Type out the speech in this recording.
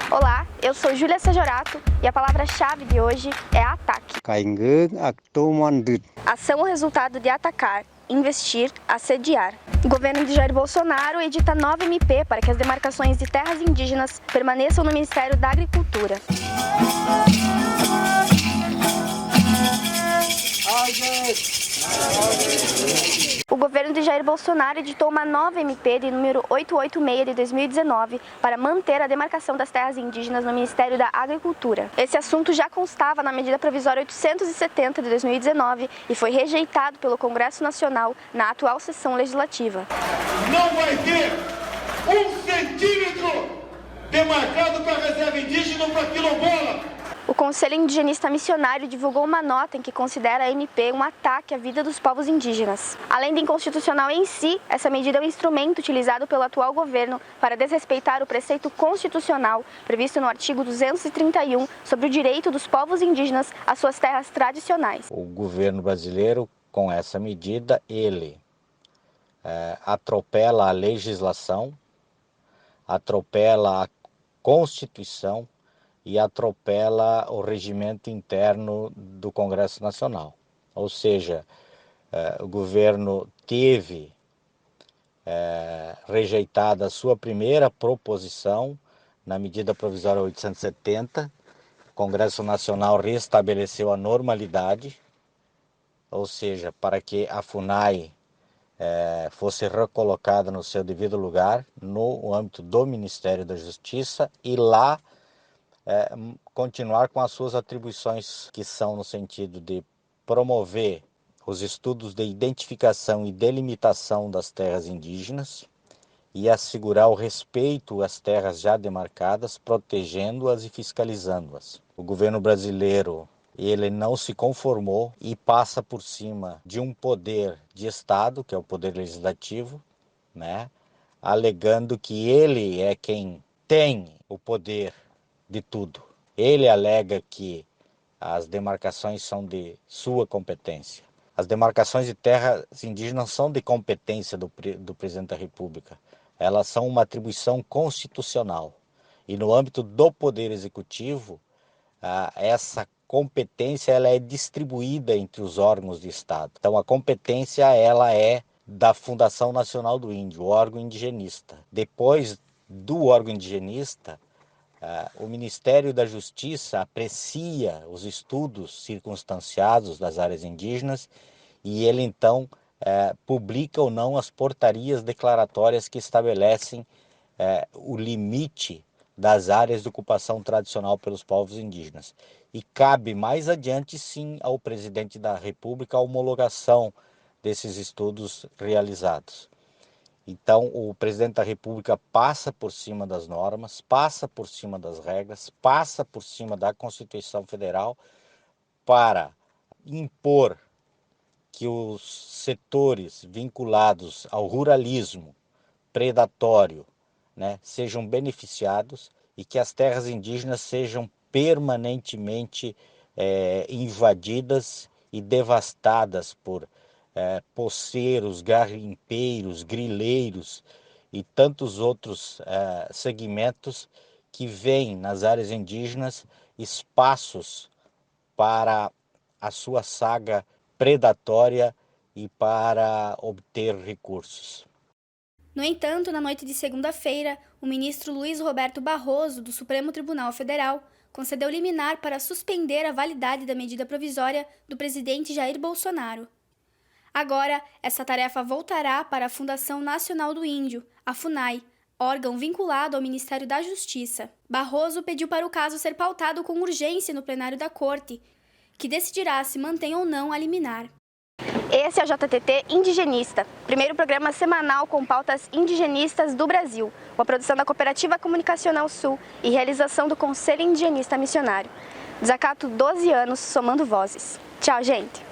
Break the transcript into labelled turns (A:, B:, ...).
A: Olá, eu sou Júlia Sejorato e a palavra-chave de hoje é ataque. Ação ou resultado de atacar, investir, assediar. O governo de Jair Bolsonaro edita nova MP para que as demarcações de terras indígenas permaneçam no Ministério da Agricultura. O governo de Jair Bolsonaro editou uma nova MP de número 886 de 2019 para manter a demarcação das terras indígenas no Ministério da Agricultura. Esse assunto já constava na medida provisória 870 de 2019 e foi rejeitado pelo Congresso Nacional na atual sessão legislativa.
B: Não vai ter 1 centímetro demarcado para a reserva indígena ou para quilombola.
A: O Conselho Indigenista Missionário divulgou uma nota em que considera a MP um ataque à vida dos povos indígenas. Além de inconstitucional em si, essa medida é um instrumento utilizado pelo atual governo para desrespeitar o preceito constitucional previsto no artigo 231 sobre o direito dos povos indígenas às suas terras tradicionais.
C: O governo brasileiro, com essa medida, ele atropela a legislação, atropela a Constituição e atropela o regimento interno do Congresso Nacional. Ou seja, o governo teve rejeitada a sua primeira proposição na medida provisória 870, o Congresso Nacional restabeleceu a normalidade, ou seja, para que a FUNAI fosse recolocada no seu devido lugar, no âmbito do Ministério da Justiça, e lá continuar com as suas atribuições, que são no sentido de promover os estudos de identificação e delimitação das terras indígenas e assegurar o respeito às terras já demarcadas, protegendo-as e fiscalizando-as. O governo brasileiro, ele não se conformou e passa por cima de um poder de Estado, que é o poder legislativo, alegando que ele é quem tem o poder de tudo. Ele alega que as demarcações são de sua competência. As demarcações de terras indígenas são de competência do presidente da República. Elas são uma atribuição constitucional. E no âmbito do Poder Executivo, essa competência ela é distribuída entre os órgãos de Estado. Então a competência ela é da Fundação Nacional do Índio, o órgão indigenista. Depois do órgão indigenista, o Ministério da Justiça aprecia os estudos circunstanciados das áreas indígenas e ele então publica ou não as portarias declaratórias que estabelecem o limite das áreas de ocupação tradicional pelos povos indígenas. E cabe mais adiante sim ao presidente da República a homologação desses estudos realizados. Então, o presidente da República passa por cima das normas, passa por cima das regras, passa por cima da Constituição Federal para impor que os setores vinculados ao ruralismo predatório sejam beneficiados e que as terras indígenas sejam permanentemente invadidas e devastadas por poceiros, garimpeiros, grileiros e tantos outros segmentos que veem nas áreas indígenas espaços para a sua saga predatória e para obter recursos.
A: No entanto, na noite de segunda-feira, o ministro Luiz Roberto Barroso, do Supremo Tribunal Federal, concedeu liminar para suspender a validade da medida provisória do presidente Jair Bolsonaro. Agora, essa tarefa voltará para a Fundação Nacional do Índio, a FUNAI, órgão vinculado ao Ministério da Justiça. Barroso pediu para o caso ser pautado com urgência no plenário da Corte, que decidirá se mantém ou não a liminar. Esse é o JTT Indigenista, primeiro programa semanal com pautas indigenistas do Brasil, uma produção da Cooperativa Comunicacional Sul e realização do Conselho Indigenista Missionário. Desacato 12 anos somando vozes. Tchau, gente!